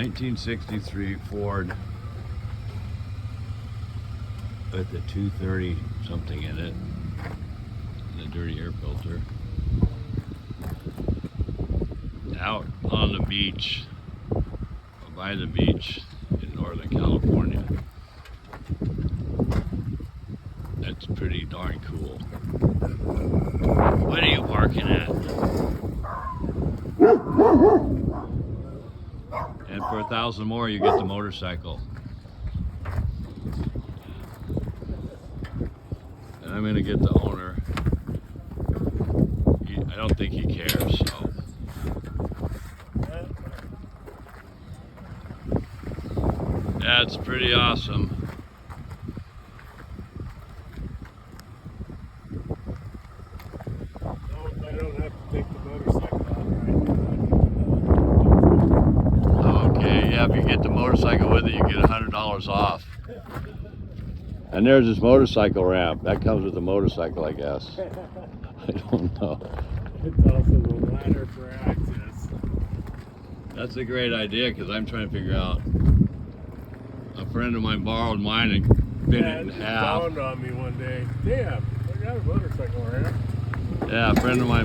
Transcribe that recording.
1963 Ford with the 230 something in it, and a dirty air filter. Out on the beach, by the beach in Northern California. That's pretty darn cool. What are you parking at? And for $1,000 more, you get the motorcycle. And I'm gonna get the owner. I don't think he cares, so. That's pretty awesome. I don't have to take the motorcycle out right now. Okay, yeah, if you get the motorcycle with it, you get $100 off. And there's this motorcycle ramp. That comes with the motorcycle, I guess. I don't know. It's also the ladder for access. That's a great idea, because I'm trying to figure out. A friend of mine borrowed mine and bit it in just half. dawned on me one day. Damn, I got a motorcycle ramp. Yeah, a friend of mine